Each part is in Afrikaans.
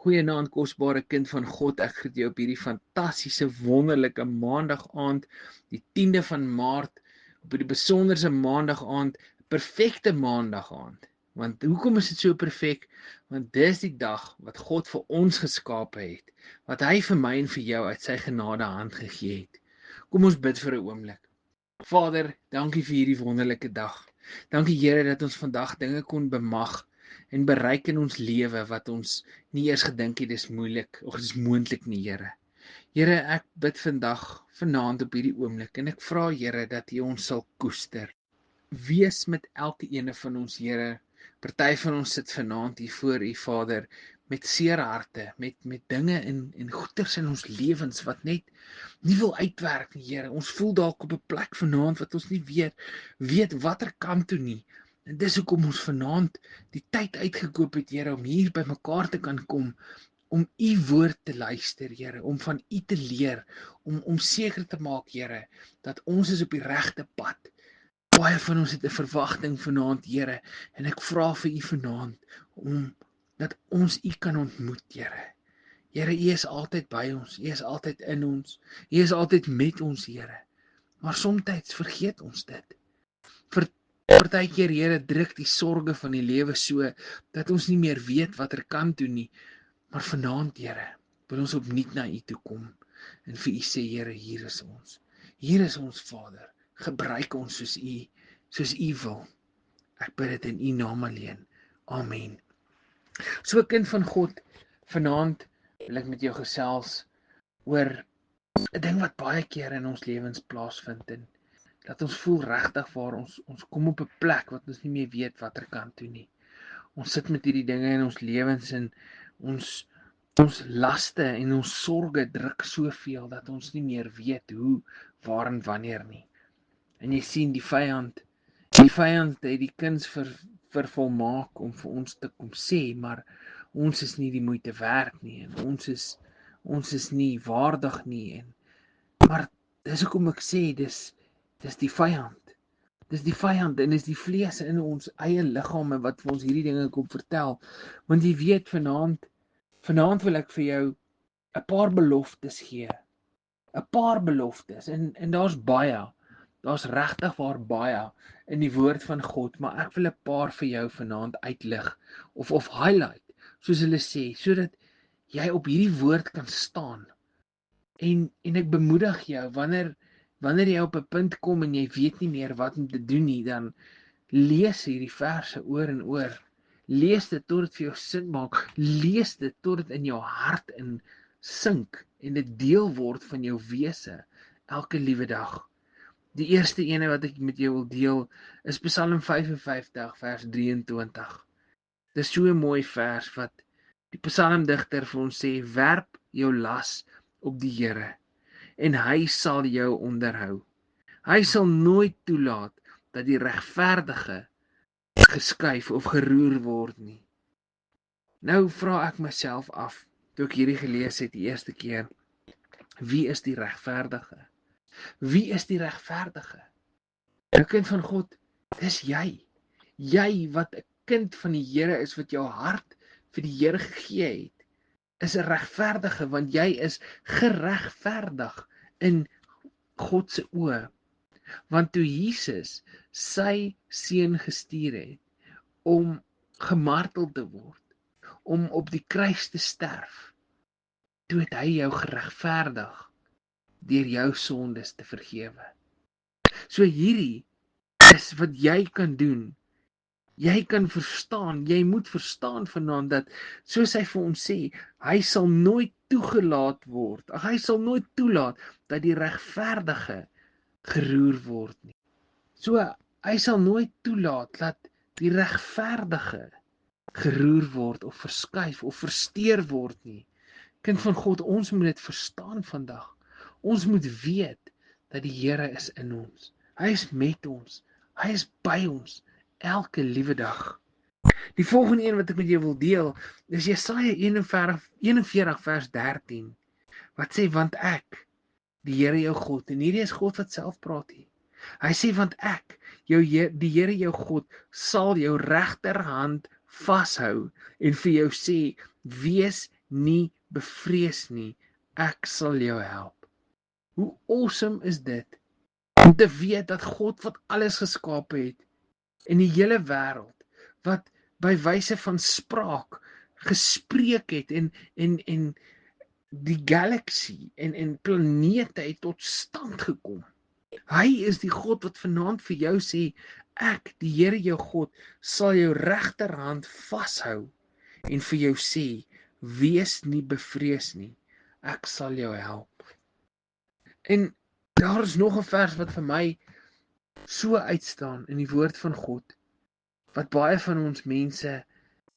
Goeienaand, kosbare kind van God. Ek groet jou op hierdie fantastiese, wonderlike maandag aand, die 10de van Maart, op die besonderse maandag aand, perfekte maandag aand. Want hoekom is dit so perfek? Want dis die dag wat God vir ons geskape het, wat hy vir my en vir jou uit sy genade hand gegee het. Kom ons bid vir 'n oomblik. Vader, dankie vir hierdie wonderlike dag. Dankie Here dat ons vandag dinge kon bemag en bereik in ons lewe wat ons nie eers gedink het dis moeilik of dis moontlik nie, Here. Here, ek bid vanaand op hierdie oomblik en ek vra Here dat U ons sal koester. Wees met elke ene van ons, Here. Party van ons sit vanaand hier voor U, Vader, met seer harte, met dinge en goeters in ons lewens wat net nie wil uitwerk nie, Here. Ons voel dalk op 'n plek vanaand wat ons nie weet watter kant toe nie. En dis hoekom ons vanaand die tyd uitgekoop het, Here, om hier by mekaar te kan kom, om U woord te luister, Here, om van U te leer, om seker te maak, Here, dat ons is op die regte pad. Baie van ons het 'n verwagting vanaand, Here, en ek vra vir U vanaand om dat ons U kan ontmoet, Here. Here, U is altyd by ons, U is altyd in ons, U is altyd met ons, Here. Maar soms vergeet ons dit. Partykeer, Here, druk die sorge van die lewe so dat ons nie meer weet watter kant toe nie. Maar vanaand, Here, wil ons opnuut na U toe kom en vir U sê, Here, hier is ons. Hier is ons, Vader. Gebruik ons soos U wil. Ek bid dit in U naam alleen. Amen. So, kind van God, vanaand wil ek met jou gesels oor 'n ding wat baie keer in ons lewens plaasvind en dat ons voel regtig waar ons kom op 'n plek wat ons nie meer weet watter kant toe nie. Ons sit met hierdie dinge in ons lewens en ons laste en ons sorge druk soveel dat ons nie meer weet hoe, waar en wanneer nie. En jy sien die vyand het die kuns vervolmaak om vir ons te kom sê, maar ons is nie die moeite werd nie en ons is nie waardig nie maar dis hoekom ek sê dis die vyand. Dis die vyand en dis die vlees in ons eie liggame wat vir ons hierdie dinge kom vertel. Want jy weet vanaand wil ek vir jou 'n paar beloftes gee. 'n Paar beloftes en daar's baie. Daar's regtig waar baie in die woord van God, maar ek wil 'n paar vir jou vanaand uitlig of highlight, soos hulle sê, sodat jy op hierdie woord kan staan. En ek bemoedig jou wanneer jy op 'n punt kom en jy weet nie meer wat om te doen nie, dan lees hierdie verse oor en oor. Lees dit tot dit vir jou sin maak. Lees dit tot dit in jou hart in sink en dit deel word van jou wese elke liewe dag. Die eerste ene wat ek met jou wil deel is Psalm 55 vers 23. Dis so 'n mooi vers wat die psalmdigter vir ons sê: werp jou las op die Here en hy sal jou onderhou. Hy sal nooit toelaat dat die regverdige geskuif of geroer word nie. Nou vra ek myself af, toe ek hierdie gelees het die eerste keer, wie is die regverdige? Wie is die regverdige? 'n Kind van God, dis jy. Jy wat 'n kind van die Here is, wat jou hart vir die Here gegee het, is 'n regverdige, want jy is geregverdig in God se oë. Want toe Jesus sy seun gestuur het om gemartel te word, om op die kruis te sterf, toe het hy jou geregverdig deur jou sondes te vergewe. So hierdie is wat jy kan doen. Jy kan verstaan, jy moet verstaan vanaand dat, soos hy vir ons sê, hy sal nooit toegelaat word. Hy sal nooit toelaat dat die regverdige geroer word nie. So, hy sal nooit toelaat dat die regverdige geroer word of verskuif of versteur word nie. Kind van God, ons moet dit verstaan vandag. Ons moet weet dat die Here is in ons. Hy is met ons. Hy is by ons elke liewe dag. Die volgende een wat ek met jou wil deel is Jesaja 41 vers 13 wat sê, want ek, die Here jou God, en hierdie is God wat self praat hier. Hy sê, want ek, die Here jou God, sal jou regterhand vashou en vir jou sê, wees nie bevrees nie, ek sal jou help. Hoe awesome is dit? Om te weet dat God wat alles geskape het in die hele wêreld, wat by wyse van spraak gespreek het en die galaxy en planete het tot stand gekom. Hy is die God wat vanaand vir jou sê, ek, die Here jou God, sal jou regterhand vashou en vir jou sê, wees nie bevrees nie, ek sal jou help. En daar is nog 'n vers wat vir my so uitstaan in die woord van God, wat baie van ons mense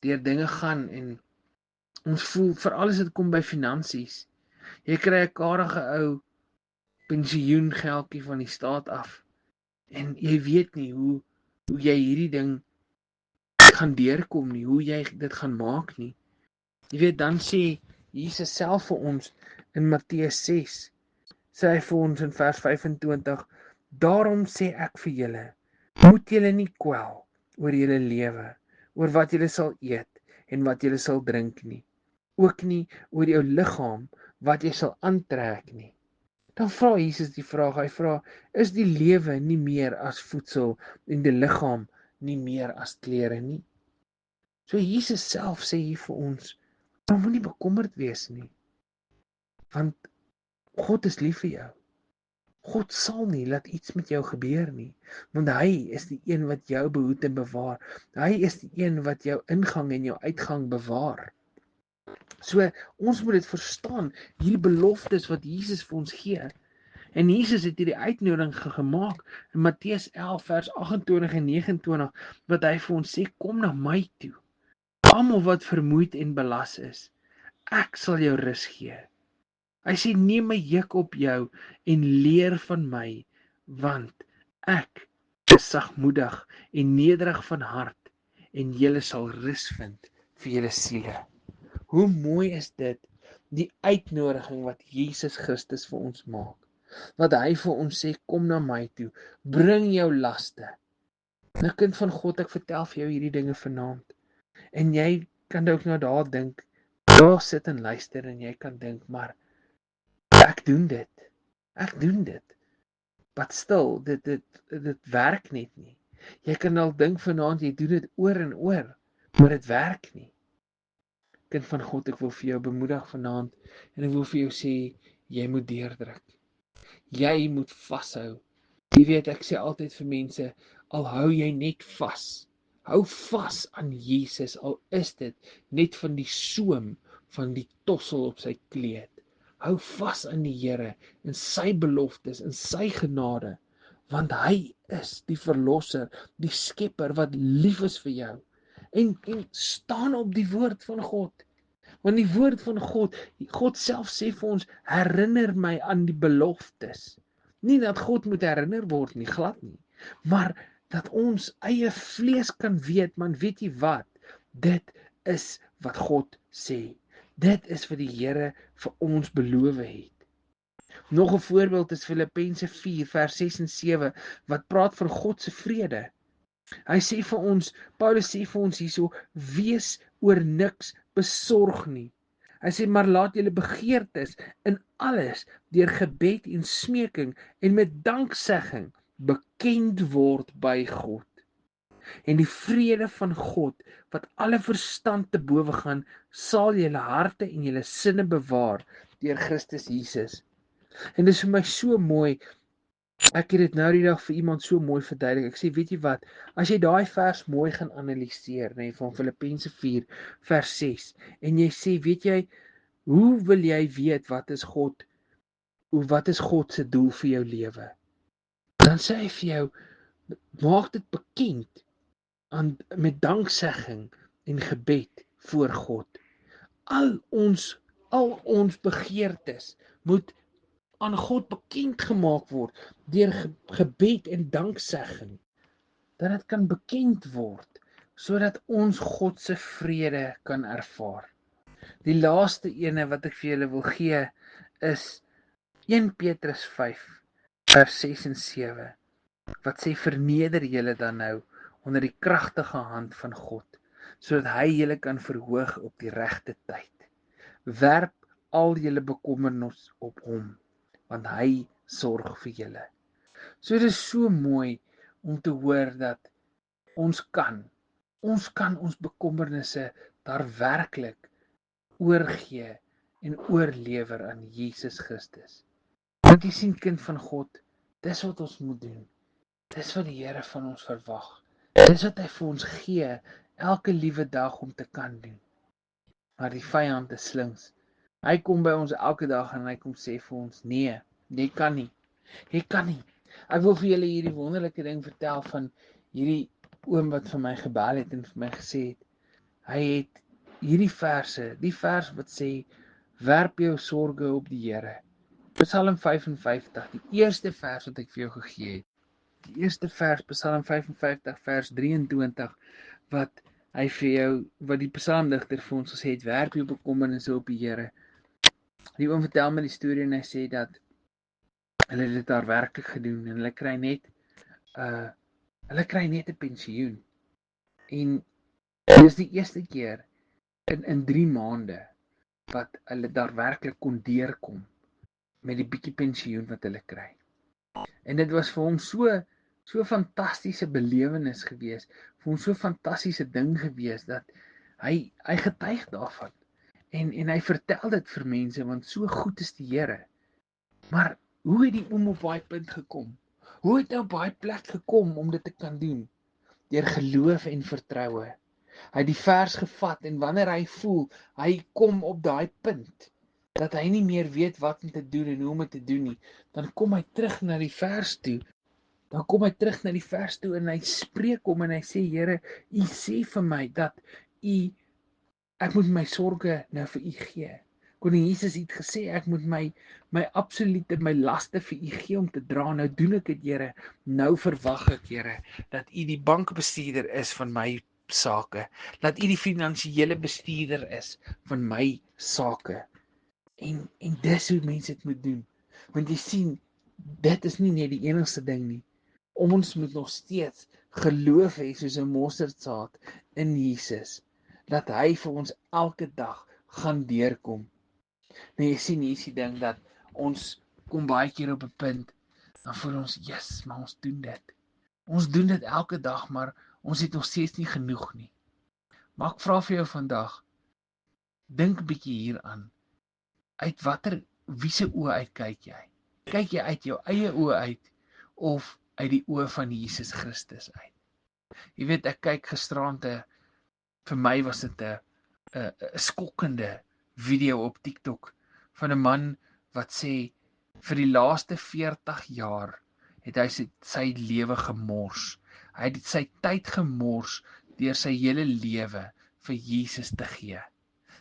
deur dinge gaan en ons voel, veral as dit kom by finansies, jy kry 'n karige ou pensioengeldjie van die staat af en jy weet nie hoe jy hierdie ding gaan deurkom nie, hoe jy dit gaan maak nie. Jy weet, dan sê Jesus self vir ons in Matteus 6, sê hy vir ons in vers 25, daarom sê ek vir julle, moet julle nie kwel oor julle lewe, oor wat julle sal eet en wat julle sal drink nie, ook nie oor jou liggaam wat jy sal aantrek nie. Dan vra Jesus die vraag, hy vra, is die lewe nie meer as voedsel en die liggaam nie meer as klere nie? So Jesus self sê hier vir ons, maar moenie bekommerd wees nie, want God is lief vir jou. God sal nie laat iets met jou gebeur nie, want hy is die een wat jou behoed en bewaar. Hy is die een wat jou ingang en jou uitgang bewaar. So ons moet dit verstaan, hierdie beloftes wat Jesus vir ons gee. En Jesus het hierdie uitnodiging gemaak in Matteus 11 vers 28 en 29, wat hy vir ons sê, kom na my toe, almal wat vermoeid en belas is, ek sal jou rus gee. Hy sê, neem my juk op jou en leer van my, want ek is sagmoedig en nederig van hart, en julle sal rus vind vir julle siele. Hoe mooi is dit, die uitnodiging wat Jesus Christus vir ons maak, wat hy vir ons sê, kom na my toe, bring jou laste. Nou kind van God, ek vertel vir jou hierdie dinge vanaand, en jy kan ook nou daar dink, daar sit en luister, en jy kan dink, maar ek doen dit, but still, dit werk net nie. Jy kan al dink vanaand, jy doen dit oor en oor, maar dit werk nie. Kind van God, ek wil vir jou bemoedig vanaand, en ek wil vir jou sê, jy moet deurdruk. Jy moet vashou. Jy weet, ek sê altyd vir mense, al hou jy net vas, hou vas aan Jesus, al is dit net van die soem van die tossel op sy kleed. Hou vas aan die Here en sy beloftes en sy genade, want hy is die verlosser, die skepper wat lief is vir jou. En staan op die woord van God. Want die woord van God self sê vir ons, herinner my aan die beloftes. Nie dat God moet herinner word nie, glad nie, maar dat ons eie vlees kan weet, man, weet jy wat? Dit is wat God sê. Dit is wat die Here vir ons beloof het. Nog 'n voorbeeld is Filippense 4 vers 6 en 7 wat praat van God se vrede. Hy sê vir ons, Paulus sê vir ons hierso, wees oor niks besorg nie. Hy sê, maar laat julle begeertes in alles deur gebed en smeking en met danksegging bekend word by God. En die vrede van God, wat alle verstand te bowe gaan, sal julle harte en julle sinne bewaar deur Christus Jesus. En dit is vir my so mooi. Ek het dit nou die dag vir iemand so mooi verduidelik. Ek sê, weet jy wat, as jy daai vers mooi gaan analiseer, van Filippense 4 vers 6, en jy sê, weet jy, hoe wil jy weet wat is God se doel vir jou lewe? Dan sê hy vir jou, maak dit bekend met danksegging en gebed voor God. Al ons begeertes moet aan God bekend gemaak word deur gebed en danksegging, dat dit kan bekend word, sodat ons God se vrede kan ervaar. Die laaste ene wat ek vir julle wil gee is 1 Petrus 5 vers 6 en 7, wat sê, verneder julle dan nou onder die kragtige hand van God, sodat hy julle kan verhoog op die regte tyd. werp al julle bekommernis op hom, want hy sorg vir julle. So dit is so mooi om te hoor dat ons kan ons bekommernisse daar werklik oorgee en oorlewer aan Jesus Christus. Want jy sien, kind van God, dis wat ons moet doen. Dis wat die Here van ons verwag. Dis wat hy vir ons gee elke liewe dag om te kan doen. Maar die vyand is slinks. Hy kom by ons elke dag en hy kom sê vir ons, nee, jy kan nie. Jy kan nie. Ek wil vir julle hierdie wonderlike ding vertel van hierdie oom wat vir my gebel het en vir my gesê het, hy het hierdie verse, die vers wat sê, werp jou sorge op die Here. Psalm 55, die eerste vers wat ek vir jou gegee het. Die eerste vers, Psalm 55 vers 23, wat hy vir jou, wat die psalmdigter vir ons gesê het, werp jou bekommernisse op die Here. Die oom vertel my die storie en hy sê dat hulle het dit daar werklik gedoen en hulle kry net 'n pensioen. En dit is die eerste keer in 3 maande wat hulle daar werklik kon deurkom met die bietjie pensioen wat hulle kry. En dit was vir hom so fantastiese belewenis gewees, vir hom so fantastiese ding gewees dat hy getuig daarvan. En hy vertel dit vir mense want so goed is die Here. Maar hoe het die oom op daai punt gekom? Hoe het hy op daai plek gekom om dit te kan doen? Deur geloof en vertroue. Hy het die vers gevat en wanneer hy voel, hy kom op daai punt dat hy nie meer weet wat om te doen en hoe om dit te doen nie, dan kom hy terug na die vers toe. En hy spreek hom en hy sê, Here, U sê vir my dat ek moet my sorge nou vir U gee. Koning Jesus het gesê ek moet my absolute my laste vir U gee om te dra. Nou doen ek dit, Here. Nou verwag ek, Here, dat U die bankbestuurder is van my sake. Dat U die finansiële bestuurder is van my sake. En dis hoe mense dit moet doen. Want jy sien, dit is nie net die enigste ding nie. Ons moet nog steeds geloof hê soos 'n mosterdsaad in Jesus, dat hy vir ons elke dag gaan deurkom. Nou jy sien, hier is die ding dat ons kom baie keer op 'n punt, dan voel ons, yes, maar ons doen dit. Ons doen dit elke dag, maar ons het nog steeds nie genoeg nie. Maar ek vra vir jou vandag, dink 'n bietjie hieraan. Uit wie se oë uit kyk jy? Kyk jy uit jou eie oë uit of uit die oë van Jesus Christus uit? Jy weet, ek kyk gisterand, vir my was dit 'n skokkende video op TikTok van 'n man wat sê vir die laaste 40 jaar het hy sy lewe gemors. Hy het sy tyd gemors deur sy hele lewe vir Jesus te gee.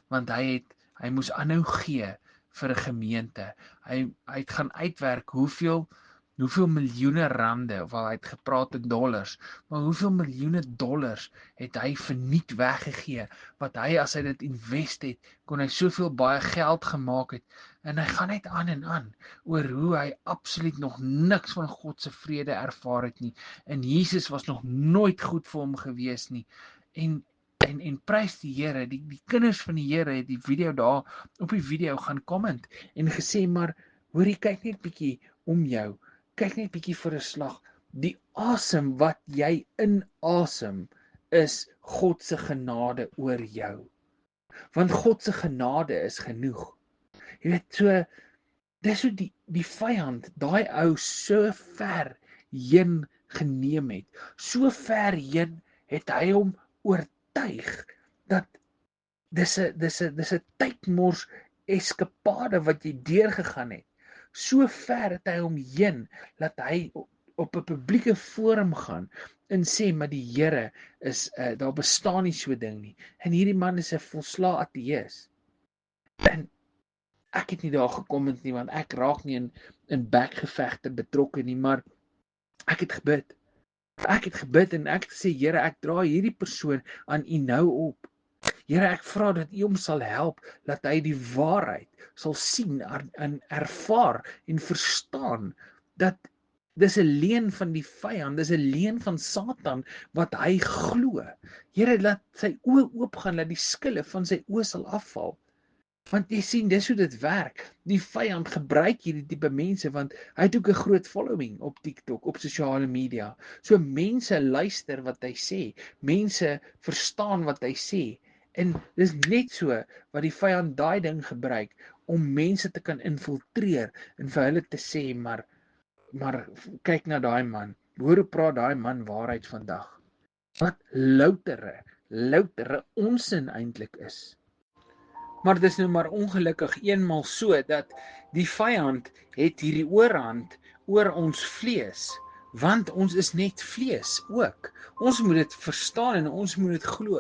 Want hy moes aanhou gee vir 'n gemeente. Hy het gaan uitwerk hoeveel miljoene rande, waar hy het gepraat in dollars, maar hoeveel miljoene dollars het hy verniet weggegee, wat hy, as hy dit invest het, kon hy soveel baie geld gemaak het, en hy gaan net aan en aan, oor hoe hy absoluut nog niks van God se vrede ervaar het nie, en Jesus was nog nooit goed vir hom gewees nie, en prys die Here, die kinders van die Here het die video daar, op die video gaan comment, en gesê, maar, hoorie, kyk net bietjie om jou, kyk net bietjie vir 'n slag, die asem wat jy inasem, is God se genade oor jou, want God se genade is genoeg. Jy weet, so, dis hoe die vyand, daai ou so ver heen geneem het, so ver heen het hy hom oortuig, dat dis 'n tydmors eskapade wat jy deurgegaan het. So ver het hy hom heen, dat hy op 'n publieke forum gaan en sê, maar die Here is, daar bestaan nie so ding nie. En hierdie man is 'n volslae ateïs. En ek het nie daar gekom nie, want ek raak nie in bekgevegte betrokke nie, maar ek het gebid. En ek het gesê, Here, ek dra hierdie persoon aan U nou op. Here, ek vra dat U hom sal help, dat hy die waarheid sal sien en ervaar en verstaan, dat dis 'n leuen van die vyand, dis 'n leuen van Satan, wat hy glo. Here, laat sy oë oopgaan, dat die skille van sy oë sal afval. Want jy sien, dis hoe dit werk. Die vyand gebruik hierdie tipe mense want hy het ook 'n groot following op TikTok, op sosiale media. So mense luister wat hy sê, mense verstaan wat hy sê. En dis net so wat die vyand daai ding gebruik om mense te kan infiltreer en vir hulle te sê, maar kyk na daai man. Hoor hoe praat daai man waarheid vandag. Wat loutere onsin eintlik is. Maar dis nou maar ongelukkig eenmal so dat die vyand het hierdie oorhand oor ons vlees, want ons is net vlees ook. Ons moet dit verstaan en ons moet dit glo.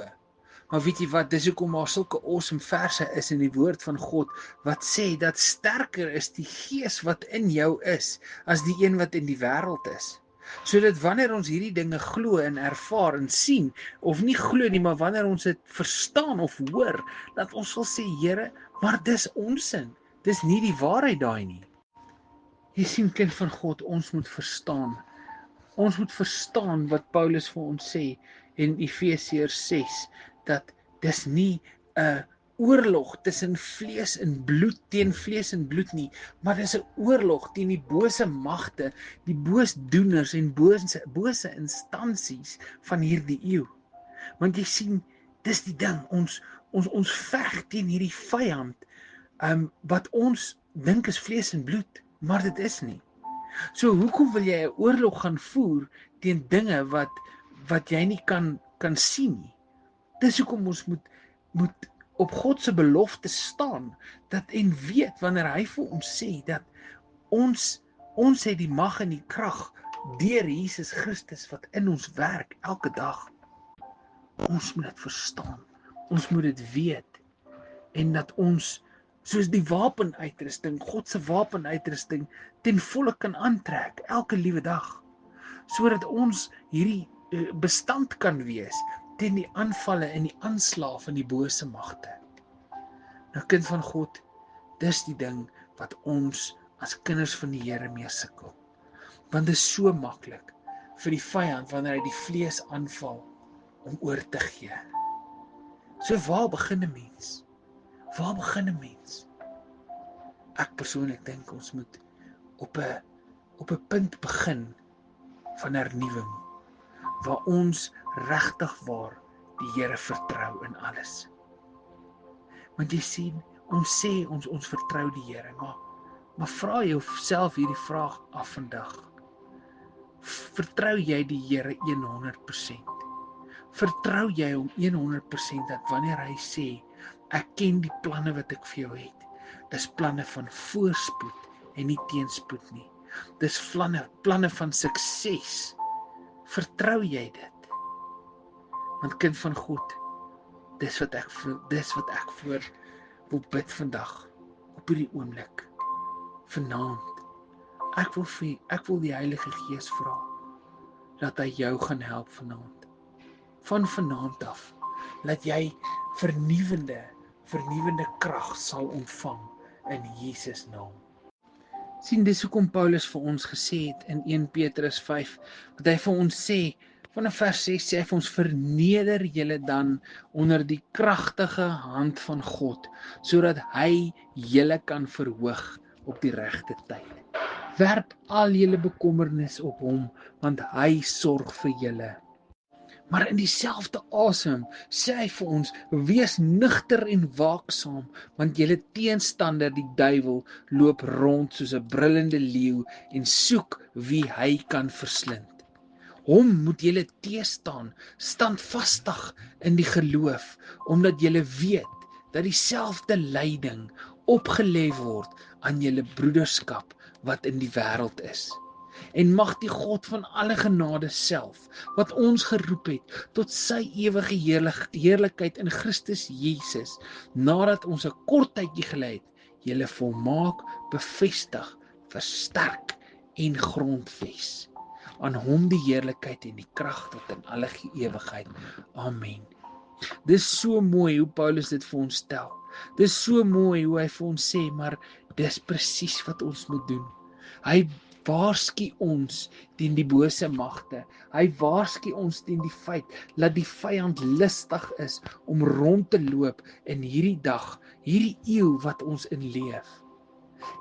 Maar weet jy wat, dis hoekom daar sulke awesome verse is in die woord van God wat sê dat sterker is die gees wat in jou is as die een wat in die wêreld is. Sodat wanneer ons hierdie dinge glo en ervaar en sien, of nie glo nie, maar wanneer ons dit verstaan of hoor, dat ons sal sê, Here, maar dis onsin. Dis nie die waarheid daai nie. Jy sien, kind van God, ons moet verstaan. Ons moet verstaan wat Paulus vir ons sê in Efesiërs 6, dat dis nie 'n oorlog tussen vlees en bloed teen vlees en bloed nie, maar dis 'n oorlog teen die bose magte, die boosdoeners en bose instansies van hierdie eeu. Want jy sien, dis die ding, ons veg teen hierdie vyand, wat ons dink is vlees en bloed, maar dit is nie. So hoekom wil jy 'n oorlog gaan voer teen dinge wat jy nie kan sien nie? Dis hoekom ons moet op God se belofte staan, dat en weet wanneer hy vir ons sê dat ons het die mag en die krag deur Jesus Christus wat in ons werk elke dag. Ons moet dit verstaan. Ons moet dit weet en dat ons soos die wapenuitrusting, God se wapenuitrusting ten volle kan aantrek elke liewe dag, sodat ons hierdie bestand kan wees teen die aanvalle en die aanslae van die bose magte. Nou kind van God, dis die ding wat ons as kinders van die Here mee sukkel. Want dit is so maklik vir die vyand wanneer hy die vlees aanval om oor te gee. So waar begin 'n mens? Waar begin 'n mens? Ek persoonlik dink ons moet op 'n punt begin van hernuwing, waar ons regtig waar die Here vertrou in alles. Want jy sien, ons sê ons vertrou die Here, maar vra jouself hierdie vraag af vandag. Vertrou jy die Here 100%? Vertrou jy hom 100% dat wanneer hy sê, ek ken die planne wat ek vir jou het, dis planne van voorspoed en nie teenspoed nie. Dis planne van sukses. Vertrou jy dit? Want kind van God, dis wat ek voor wil bid vandag, op hierdie oomblik, vanaand. Ek wil die Heilige Gees vra, dat hy jou gaan help vanaand. Van vanaand af, dat jy vernuwende krag sal ontvang in Jesus naam. Sien, dis hoekom Paulus vir ons gesê het in 1 Petrus 5, wat hy vir ons sê, vanaf vers 6 sê hy vir ons, verneder julle dan onder die kragtige hand van God, sodat hy julle kan verhoog op die regte tyd. Werp al julle bekommernis op hom, want hy sorg vir julle. Maar in dieselfde asem sê hy vir ons, wees nugter en waaksaam, want julle teenstander die duiwel loop rond soos 'n brullende leeu en soek wie hy kan verslind. Hom moet julle teestaan, standvastig in die geloof, omdat julle weet dat dieselfde lyding opgelê word aan julle broederskap wat in die wêreld is. En mag die God van alle genade self, wat ons geroep het tot sy ewige heerlikheid in Christus Jesus, nadat ons 'n kort tydjie gelei het, julle volmaak, bevestig, versterk en grondves. Aan hom die heerlikheid en die krag tot in alle ewigheid. Amen. Dis so mooi hoe Paulus dit vir ons stel. Dis so mooi hoe hy vir ons sê, maar dis presies wat ons moet doen. Hy waarsku ons teen die bose magte. Hy waarsku ons teen die feit dat die vyand lustig is om rond te loop in hierdie dag, hierdie eeu wat ons in leef.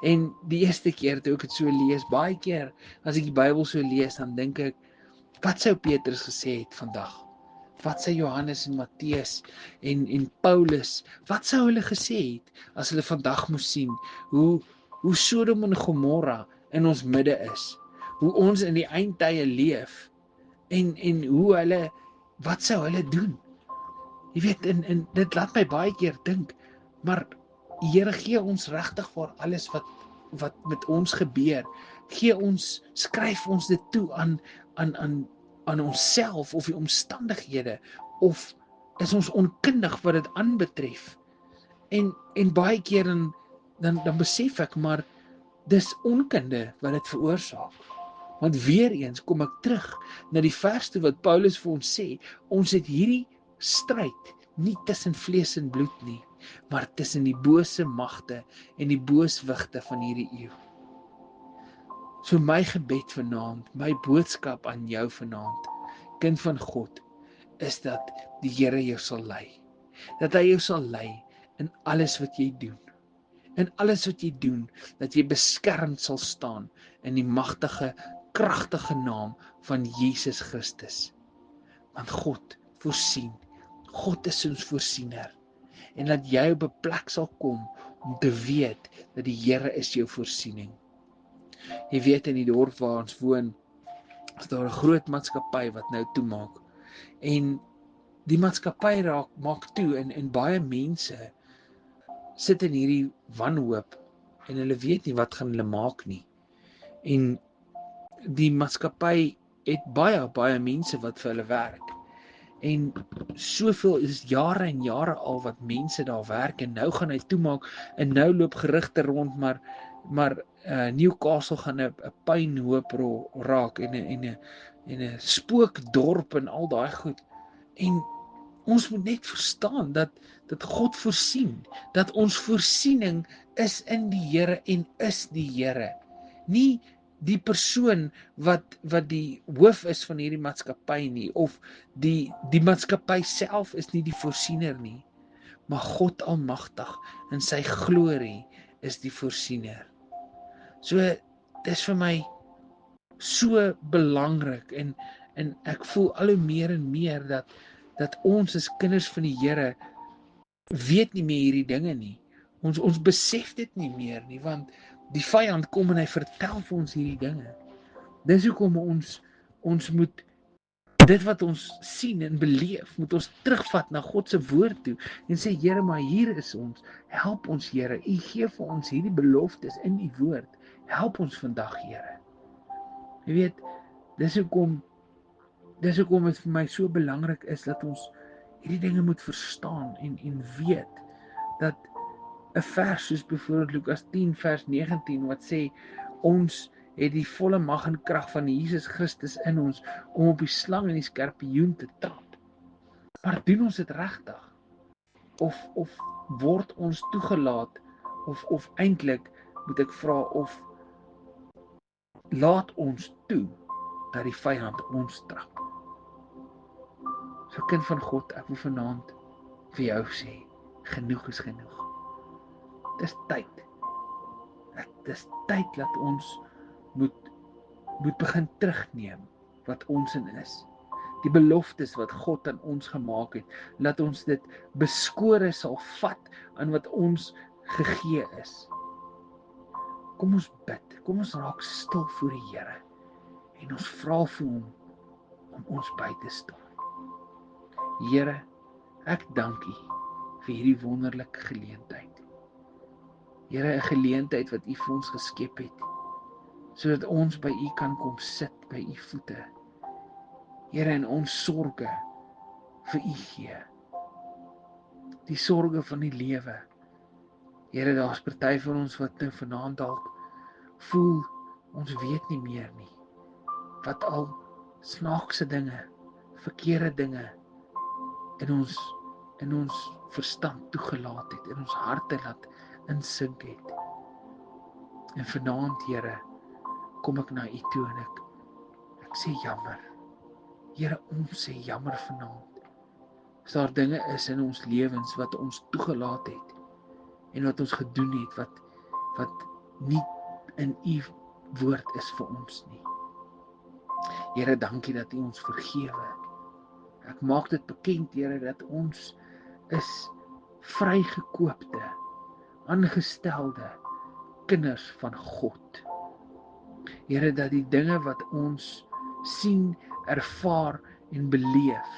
En die eerste keer toe ek dit so lees, baie keer as ek die Bybel so lees, dan dink ek, wat sou Petrus gesê het vandag? Wat sou Johannes en Matteus en Paulus, wat sou hulle gesê het as hulle vandag moes sien hoe Sodom en Gomorra in ons midde is, hoe ons in die eindtye leef en hoe hulle, wat sou hulle doen? Jy weet, en dit laat my baie keer dink, maar Here gee ons regtig vir alles wat met ons gebeur. Skryf ons dit toe aan onsself of die omstandighede, of is ons onkundig wat dit aanbetref? En baie keer dan besef ek, maar dis onkunde wat dit veroorsaak. Want weer eens kom ek terug na die vers toe wat Paulus vir ons sê, ons het hierdie stryd nie tussen vlees en bloed nie, maar tussen die bose magte en die booswigte van hierdie eeu. So my gebed vanaand, my boodskap aan jou vanaand, kind van God, is dat die Here jou sal lei. Dat hy jou sal lei in alles wat jy doen. In alles wat jy doen, dat jy beskermd sal staan in die magtige, kragtige naam van Jesus Christus. Want God voorsien. God is ons voorsiener. En dat jy op 'n plek sal kom om te weet dat die Here is jou voorsiening. Jy weet, in die dorp waar ons woon, is daar 'n groot maatskappy wat nou toemaak. En die maatskappy maak toe en baie mense sit in hierdie wanhoop en hulle weet nie wat gaan hulle maak nie. En die maatskappy het baie mense wat vir hulle werk. En soveel is jare en jare al wat mense daar werk, en nou gaan hy toemaak en nou loop gerugte rond, maar Newcastle gaan 'n pynhoop raak en 'n spookdorp en al daai goed. En ons moet net verstaan dat God voorsien, dat ons voorsiening is in die Here en is die Here. Nie die persoon wat die hoof is van hierdie maatskappy nie, of die maatskappy self is nie die voorsiener nie, maar God Almagtig in sy glorie is die voorsiener. So dis vir my so belangrik, en ek voel al hoe meer en meer dat ons as kinders van die Here weet nie meer hierdie dinge nie. Ons besef dit nie meer nie, want die vyand kom en hy vertel vir ons hierdie dinge. Dis hoekom ons moet dit wat ons sien en beleef, moet ons terugvat na God se woord toe en sê, Here, maar hier is ons. Help ons, Here. U gee vir ons hierdie beloftes in u woord. Help ons vandag, Here. Jy weet, dis hoekom dit vir my so belangrik is dat ons hierdie dinge moet verstaan en weet dat 'n vers soos byvoorbeeld Lukas 10 vers 19 wat sê, ons het die volle mag en krag van Jesus Christus in ons om op die slang en die skorpioen te trap. Maar doen ons dit regtig? Of word ons toegelaat, of eintlik moet ek vra, of laat ons toe dat die vyand ons trap? So kind van God, ek wil vanaand vir jou sê, genoeg is genoeg. Dis tyd. Dis tyd dat ons moet begin terugneem wat ons in is. Die beloftes wat God aan ons gemaak het, laat ons dit beskore sal vat aan wat ons gegee is. Kom ons bid, kom ons raak stil voor die Here en ons vra vir hom om ons by te staan. Here, ek dank U vir hierdie wonderlike geleentheid. Here, 'n geleentheid wat U vir ons geskep het, sodat ons by U kan kom sit by U voete. Here, en ons sorge vir U gee. Die sorge van die lewe. Here, daar's party van ons wat nou vanaand dalk voel, ons weet nie meer nie. Wat al snaakse dinge, verkeerde dinge in ons verstand toegelaat het, in ons harte laat insink het. En vanaand, Here, kom ek na U toe en ek sê jammer. Here, ons sê jammer vanaand. As daar dinge is in ons lewens wat ons toegelaat het en wat ons gedoen het wat nie in U woord is vir ons nie. Here, dankie dat U ons vergewe. Ek maak dit bekend, Here, dat ons is vrygekoopte, aangestelde kinders van God. Here, dat die dinge wat ons sien, ervaar en beleef,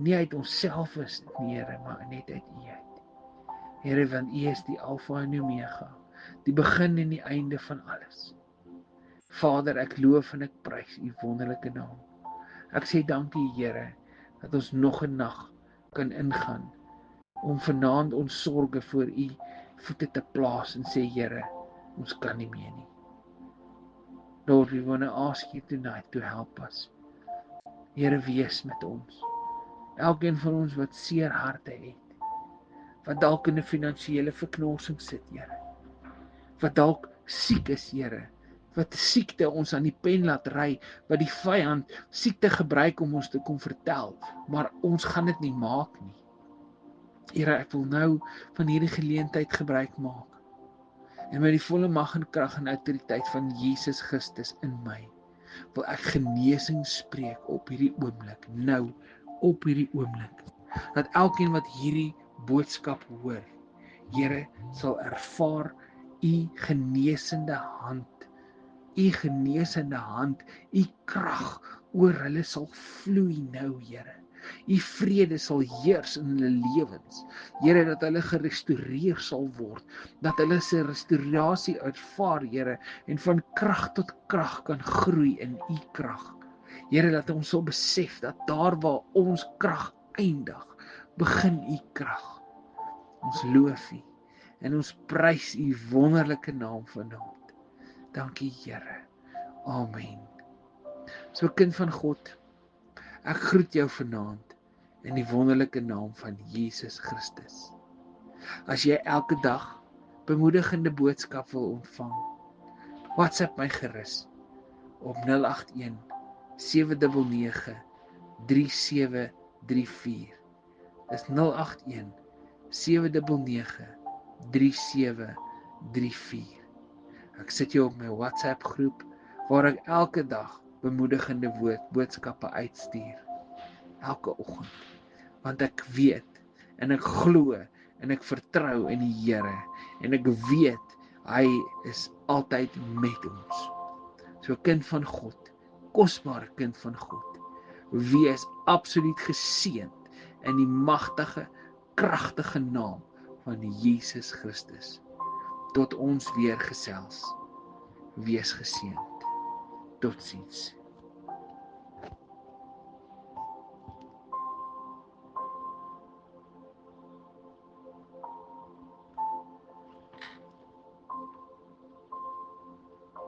nie uit onsself is nie, Here, maar net uit U uit. Here, want U is die Alfa en Omega, die begin en die einde van alles. Vader, ek loof en ek prys U wonderlike naam. Ek sê dankie, Here, dat ons nog 'n nag kan ingaan om vanaand ons sorge voor U voete te plaas en sê, Here, ons kan nie meer nie. Lord, we want to ask You tonight to help us. Here, wees met ons. Elkeen van ons wat seer harte het, wat dalk in 'n finansiële verknorsing sit, Here, wat dalk siek is, Here, wat siekte ons aan die pen laat ry, wat die vyand siekte gebruik om ons te kom vertel, maar ons gaan dit nie maak nie. Here, ek wil nou van hierdie geleentheid gebruik maak, en met die volle mag en krag en autoriteit van Jesus Christus in my, wil ek genesing spreek op hierdie oomblik, nou, op hierdie oomblik, dat elkeen wat hierdie boodskap hoor, Here, sal ervaar U genesende hand, U genesende hand, U krag oor hulle sal vloei nou, Here. U vrede sal heers in hulle lewens. Here, dat hulle gerestoreer sal word, dat hulle se restaurasie ervaar, Here, en van krag tot krag kan groei in U krag. Here, dat ons sal besef dat daar waar ons krag eindig, begin U krag. Ons loof U en ons prys U wonderlike naam vanaand. Dankie, Here. Amen. So kind van God, ek groet jou vanaand in die wonderlike naam van Jesus Christus. As jy elke dag bemoedigende boodskap wil ontvang, WhatsApp my gerus op 081 799 3734. Dis 081 799 3734. Ek sit jou op my WhatsApp groep waar ek elke dag bemoedigende boodskappe uitstuur. Elke oggend. Want ek weet en ek glo en ek vertrou in die Here en ek weet hy is altyd met ons. So kind van God, kosbare kind van God, wees absoluut geseënd in die magtige, kragtige naam van Jesus Christus. Tot ons weer gesels. Wees geseënd. Totsiens.